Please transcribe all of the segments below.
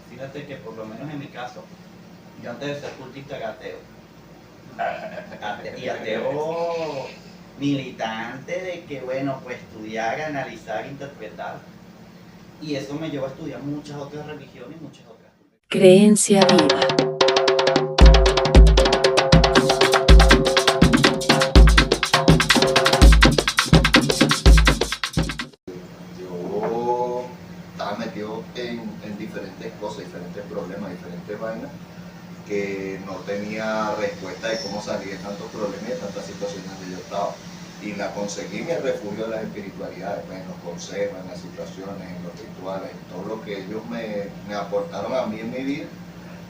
Fíjate que por lo menos en mi caso, yo antes de ser cultista era ateo. Y ateo militante de que, bueno, pues estudiar, analizar, interpretar. Y eso me llevó a estudiar muchas otras religiones y muchas otras. Creencia viva. Yo estaba metido en diferentes cosas, diferentes problemas, diferentes vainas, que no tenía respuesta de cómo salir de tantos problemas y de tantas situaciones donde yo estaba. Y la conseguí en el refugio de las espiritualidades, pues, en los consejos, en las situaciones, en los rituales, en todo lo que ellos me aportaron a mí en mi vida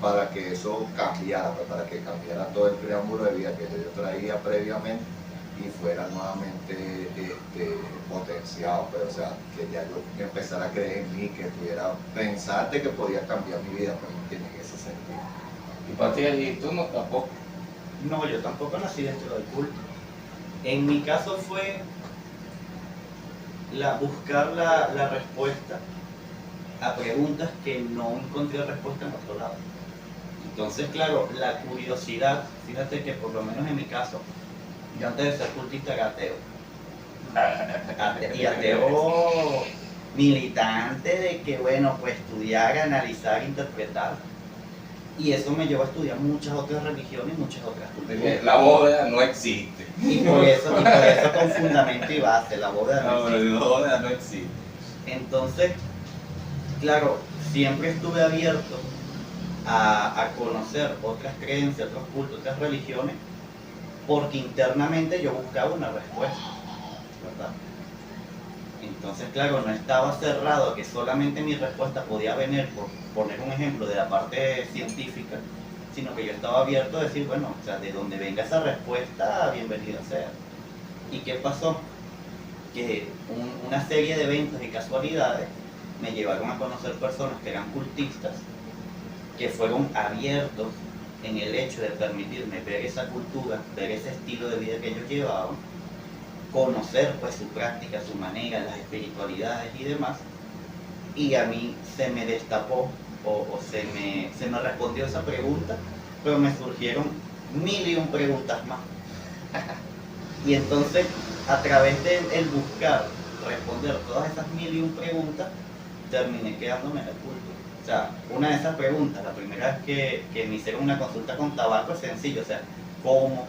para que eso cambiara, pues, para que cambiara todo el preámbulo de vida que yo traía previamente y fuera nuevamente potenciado, pero o sea, que ya yo empezara a creer en mí, que pudiera pensar de que podía cambiar mi vida, pues en ese sentido. Y para ti, ¿y tú no tampoco? No, yo tampoco nací dentro del culto. En mi caso fue buscar la respuesta a preguntas que no encontré respuesta en otro lado. Entonces, claro, la curiosidad, fíjate que por lo menos en mi caso, yo antes de ser cultista era ateo. Y ateo militante de que, bueno, pues estudiar, analizar, interpretar. Y eso me llevó a estudiar muchas otras religiones y muchas otras culturas. La bóveda no existe. Y por eso con fundamento y base, la bóveda no existe. La bóveda no existe. Entonces, claro, siempre estuve abierto a conocer otras creencias, otros cultos, otras religiones, porque internamente yo buscaba una respuesta, ¿verdad? Entonces, claro, no estaba cerrado a que solamente mi respuesta podía venir, por poner un ejemplo, de la parte científica, sino que yo estaba abierto a decir, bueno, o sea, de donde venga esa respuesta, bienvenida sea. ¿Y qué pasó? Que una serie de eventos y casualidades me llevaron a conocer personas que eran cultistas, que fueron abiertos en el hecho de permitirme ver esa cultura, ver ese estilo de vida que ellos llevaban, conocer pues su práctica, su manera, las espiritualidades y demás, y a mí se me destapó o se me respondió esa pregunta, pero me surgieron 1001 preguntas más. Y entonces, a través del buscar responder todas esas 1001 preguntas, terminé quedándome en el culto. O sea, una de esas preguntas, la primera vez que me hicieron una consulta con tabaco, es sencillo, o sea, ¿cómo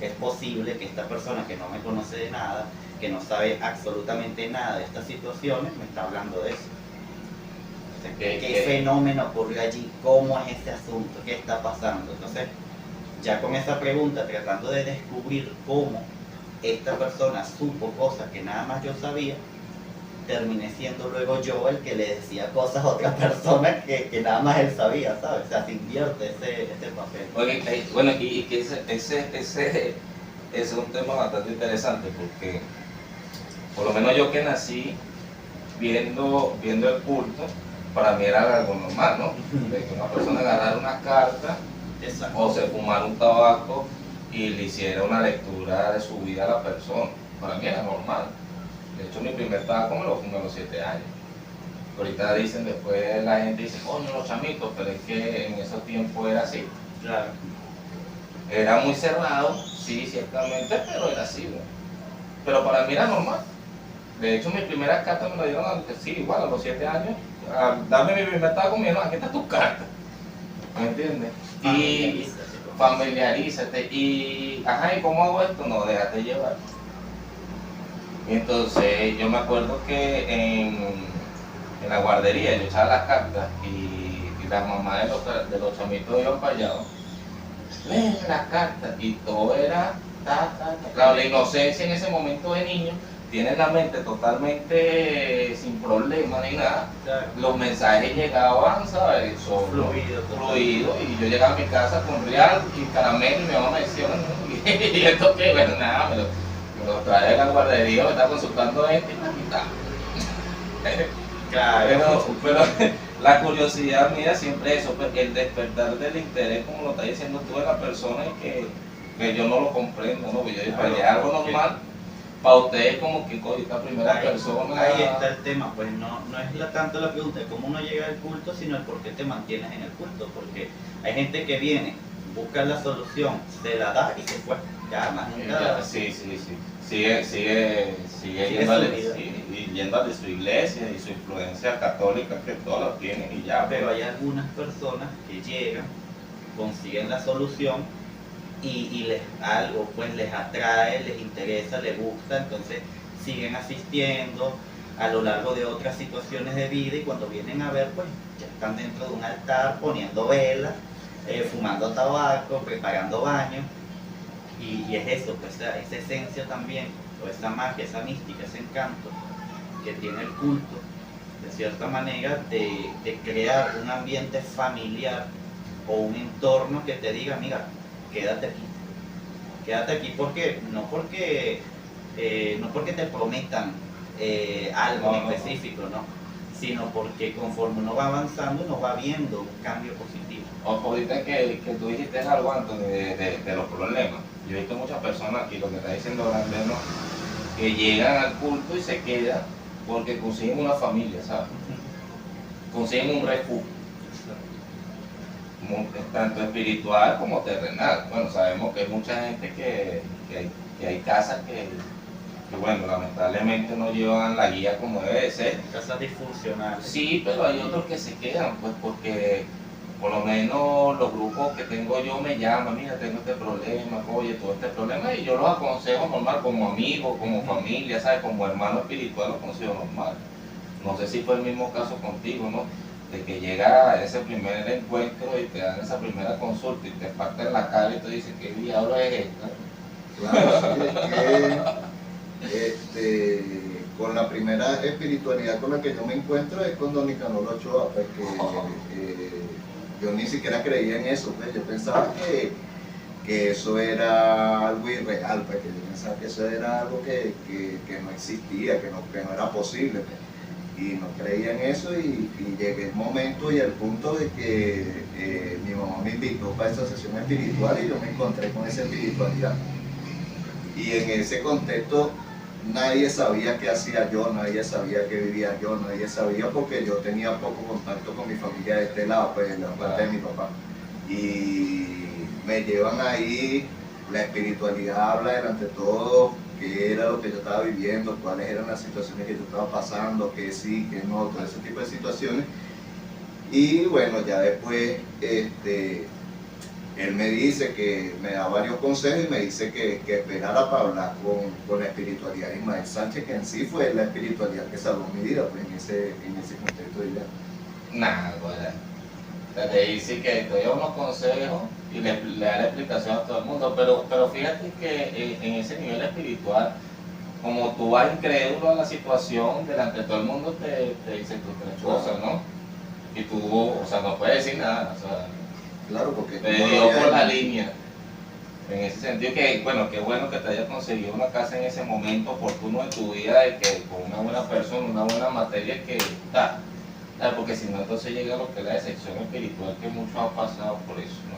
es posible que esta persona que no me conoce de nada, que no sabe absolutamente nada de estas situaciones, me está hablando de eso? O sea, ¿qué fenómeno ocurrió allí? ¿Cómo es ese asunto? ¿Qué está pasando? Entonces, ya con esa pregunta, tratando de descubrir cómo esta persona supo cosas que nada más yo sabía, terminé siendo luego yo el que le decía cosas a otra persona que nada más él sabía, ¿sabes? O sea, se invierte ese papel. Oye, bueno, y que ese es un tema bastante interesante porque, por lo menos yo que nací viendo el culto, para mí era algo normal, ¿no? De que una persona agarrara una carta o se fumara un tabaco y le hiciera una lectura de su vida a la persona. Para mí era normal. De hecho, mi primer tabaco me lo fumé a los 7 años. Ahorita dicen, después la gente dice, coño, los chamitos, pero es que en esos tiempos era así. Claro. Era muy cerrado, sí, ciertamente, pero era así, ¿no? Pero para mí era normal. De hecho, mi primera carta me la dieron, sí, igual a los 7 años. Dame mi primer tabaco, me dijeron, aquí está tu carta. ¿Me entiendes? Y familiarízate. Y, ajá, ¿y cómo hago esto? No, déjate llevar. Entonces yo me acuerdo que en la guardería yo echaba las cartas y las mamás de los chamitos iban para allá, leen las cartas y todo era claro, la inocencia en ese momento de niño, tienen la mente totalmente sin problema ni nada, Claro. Los mensajes llegaban, ¿sabes? Fluido, y yo llegaba a mi casa con real y caramelo y mi mamá me decía, ¿y esto qué? Bueno, nada, me lo trae de la guardería, me está consultando gente y me quitaba. Claro. Pero la curiosidad mía siempre eso, porque el despertar del interés, como lo está diciendo tú, de la persona y que yo no lo comprendo, ¿no? Porque yo digo, Claro, es algo normal, para ustedes como que esta primera persona... Ahí está el tema, pues no es tanto la pregunta de cómo uno llega al culto, sino el por qué te mantienes en el culto, porque hay gente que viene, busca la solución, se la da y se fue, ya más nunca. Sí. Sigue yendo a su iglesia y su influencia católica que todos lo tienen y ya. Pero hay algunas personas que llegan, consiguen la solución y algo pues les atrae, les interesa, les gusta, entonces siguen asistiendo a lo largo de otras situaciones de vida y cuando vienen a ver pues ya están dentro de un altar poniendo velas, fumando tabaco, preparando baños y es eso, pues esa esencia también, o esa magia, esa mística, ese encanto que tiene el culto, de cierta manera, de crear un ambiente familiar o un entorno que te diga, mira, quédate aquí porque no porque te prometan algo en específico, no, sino porque conforme uno va avanzando uno va viendo un cambio positivo. Ahorita que tú dijiste algo antes de los problemas, yo he visto muchas personas, y lo que está diciendo Grande, ¿no?, que llegan al culto y se quedan porque consiguen una familia, ¿sabes? Consiguen un refugio, tanto espiritual como terrenal. Bueno, sabemos que hay mucha gente que hay casas que, bueno, lamentablemente no llevan la guía como debe de ser. Casas disfuncionales. Sí, pero hay otros que se quedan, pues porque por lo menos los grupos que tengo yo me llaman, mira, tengo este problema, oye, todo este problema, y yo los aconsejo normal, como amigo, como familia, ¿sabes? Como hermano espiritual los consigo normal. No sé si fue el mismo caso contigo, ¿no? De que llega ese primer encuentro y te dan esa primera consulta y te parten la cara y te dicen, ¿qué diablo es esta? Claro, sí, es que con la primera espiritualidad con la que yo me encuentro es con Don Nicanor Ochoa, pues que yo ni siquiera creía en eso, pues yo pensaba que eso era algo irreal, pues que yo pensaba que eso era algo que no existía, que no era posible, pues. Y no creía en eso y llegué el momento y el punto de que mi mamá me invitó para esa sesión espiritual y yo me encontré con esa espiritualidad. Y en ese contexto nadie sabía qué hacía yo, nadie sabía qué vivía yo, nadie sabía porque yo tenía poco contacto con mi familia de este lado, pues de la parte de mi papá. Y me llevan ahí, la espiritualidad habla delante de todo, qué era lo que yo estaba viviendo, cuáles eran las situaciones que yo estaba pasando, qué sí, qué no, todo ese tipo de situaciones. Y bueno, ya después él me dice que me da varios consejos y me dice que esperara para hablar con la espiritualidad de Ismael Sánchez, que en sí fue la espiritualidad que salvó mi vida, pues en ese contexto de ella. Nada, bueno, te dice que te dio unos consejos y le da la explicación a todo el mundo, pero fíjate que en ese nivel espiritual, como tú vas incrédulo a la situación, delante de todo el mundo te dice tus tres cosas, ¿no? Y tú, o sea, no puedes decir nada, o sea, claro, porque te dio por la línea. En ese sentido que, bueno, qué bueno que te hayas conseguido una casa en ese momento oportuno de tu vida, de que con una buena persona, una buena materia que está. Porque si no, entonces llega lo que es la decepción espiritual, que muchos han pasado por eso, ¿no?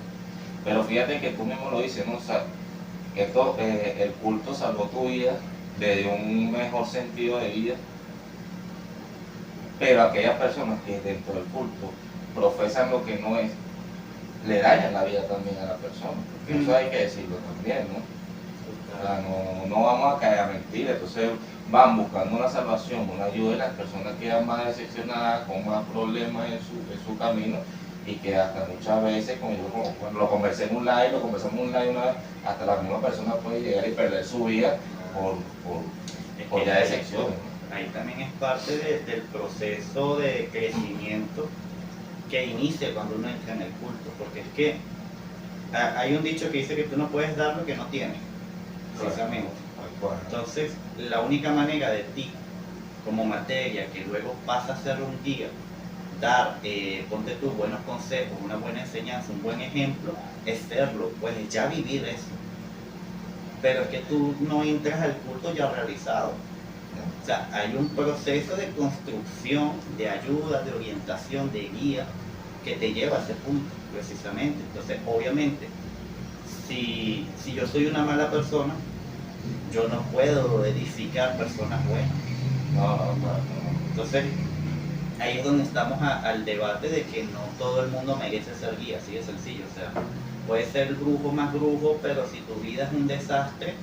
Pero fíjate que tú mismo lo dices, ¿no? O sea, que el culto salvó tu vida, le dio un mejor sentido de vida, pero aquellas personas que dentro del culto profesan lo que no es, le dañan la vida también a la persona, porque eso hay que decirlo también, ¿no? O sea, no vamos a caer a mentir, entonces van buscando una salvación, una ayuda y las personas quedan más decepcionadas, con más problemas en su camino y que hasta muchas veces, como lo conversé en un live, lo conversamos en un live una vez, hasta la misma persona puede llegar y perder su vida por ya decepciones. Ahí también es parte del proceso de crecimiento que inicia cuando uno entra en el culto, porque es que hay un dicho que dice que tú no puedes dar lo que no tienes, precisamente. Entonces, la única manera de ti, como materia, que luego pasa a ser un guía, dar, ponte tú, buenos consejos, una buena enseñanza, un buen ejemplo, es serlo, pues ya vivir eso. Pero es que tú no entras al culto ya realizado. O sea, hay un proceso de construcción, de ayuda, de orientación, de guía, que te lleva a ese punto, precisamente. Entonces, obviamente, si yo soy una mala persona, yo no puedo edificar personas buenas. No. Entonces, ahí es donde estamos al debate de que no todo el mundo merece ser guía, así de sencillo. O sea, puede ser el brujo más brujo, pero si tu vida es un desastre,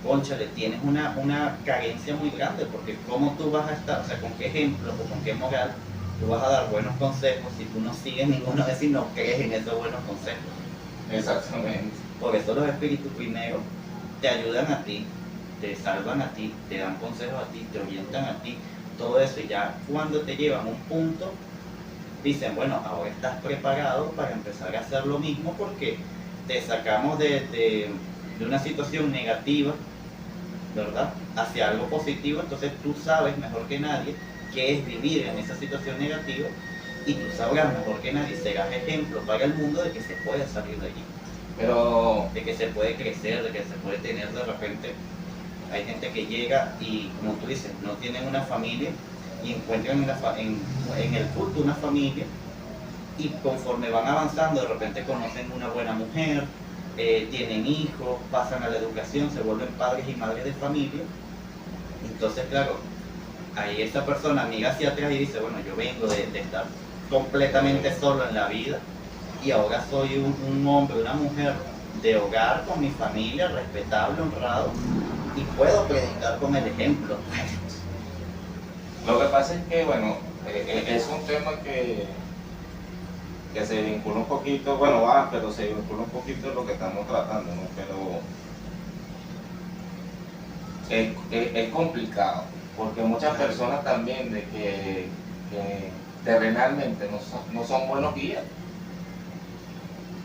cónchale, tienes una carencia muy grande, porque cómo tú vas a estar, o sea, con qué ejemplos o con qué moral tú vas a dar buenos consejos si tú no sigues ninguno de esos y no crees en esos buenos consejos. Exactamente. Por eso los espíritus primero te ayudan a ti, te salvan a ti, te dan consejos a ti, te orientan a ti, todo eso, y ya cuando te llevan a un punto, dicen, bueno, ahora estás preparado para empezar a hacer lo mismo porque te sacamos de una situación negativa, ¿verdad?, hacia algo positivo. Entonces tú sabes mejor que nadie qué es vivir en esa situación negativa, y tú sabrás mejor que nadie, serás ejemplo para el mundo de que se puede salir de allí, Pero de que se puede crecer, de que se puede tener de repente. Hay gente que llega y, como tú dices, no tienen una familia y encuentran en el culto una familia, y conforme van avanzando de repente conocen una buena mujer, tienen hijos, pasan a la educación, se vuelven padres y madres de familia. Entonces, claro, ahí esa persona mira hacia atrás y dice, bueno, yo vengo de estar completamente solo en la vida y ahora soy un hombre, una mujer de hogar con mi familia, respetable, honrado, y puedo predicar con el ejemplo. lo que pasa es que, bueno, es un tema que se vincula un poquito, bueno, pero se vincula un poquito de lo que estamos tratando, ¿no? Pero es complicado, porque muchas personas también de que terrenalmente no son buenos guías.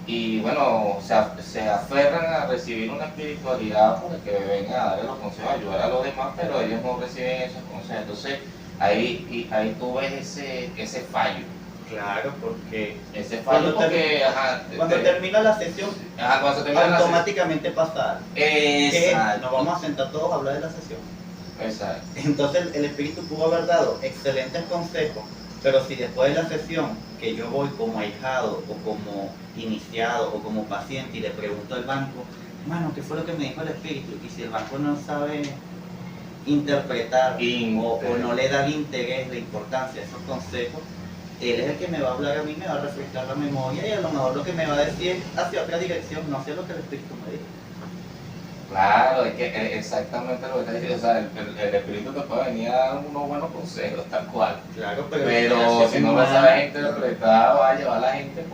Y bueno, se aferran a recibir una espiritualidad porque venga a darle los consejos, ayudar a los demás, pero ellos no reciben esos consejos. Entonces ahí tú ves ese fallo. Claro, porque Ese fallo porque, cuando termina la sesión, cuando se termina la automáticamente pasa algo. Que Exacto. nos vamos a sentar todos a hablar de la sesión. Exacto. Entonces el espíritu pudo haber dado excelentes consejos, pero si después de la sesión, que yo voy como ahijado o como iniciado o como paciente y le pregunto al banco, hermano, ¿qué fue lo que me dijo el espíritu? Y si el banco no sabe interpretar o no le da el interés, la importancia de esos consejos, él es el que me va a hablar a mí, me va a refrescar la memoria, y a lo mejor lo que me va a decir es hacia otra dirección, no hacia lo que el espíritu me dijo. Claro, es que exactamente lo que te diciendo, o sea, el espíritu te puede venir a dar unos buenos consejos, tal cual. Claro, Pero si no lo sabes interpretar, va a llevar a la gente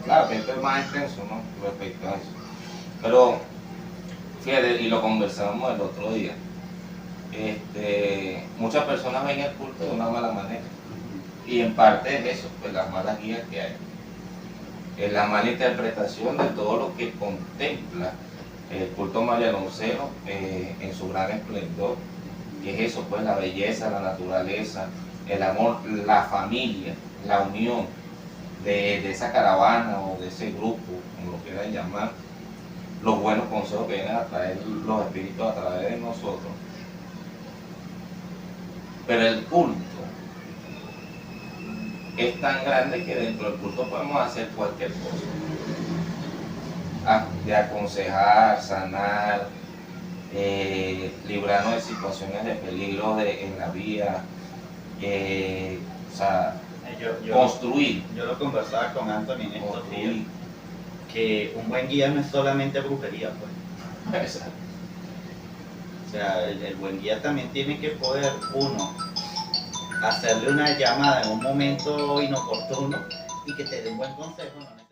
claro, que esto es más extenso, ¿no? Respecto a eso. Pero, fíjate, y lo conversamos el otro día, muchas personas ven el culto de una mala manera. Y en parte es eso, pues las malas guías que hay. Es la mala interpretación de todo lo que contempla el culto marianoncero en su gran esplendor, que es eso, pues la belleza, la naturaleza, el amor, la familia, la unión de esa caravana o de ese grupo, como lo quieran llamar, los buenos consejos que vienen a traer los espíritus a través de nosotros. Pero el culto es tan grande que dentro del culto podemos hacer cualquier cosa. De aconsejar, sanar, librarnos de situaciones de peligro en la vida, o sea, construir. Yo lo conversaba con Anthony en estos días, que un buen guía no es solamente brujería, pues. Exacto. O sea, el buen guía también tiene que poder, uno, hacerle una llamada en un momento inoportuno y que te dé un buen consejo, ¿no?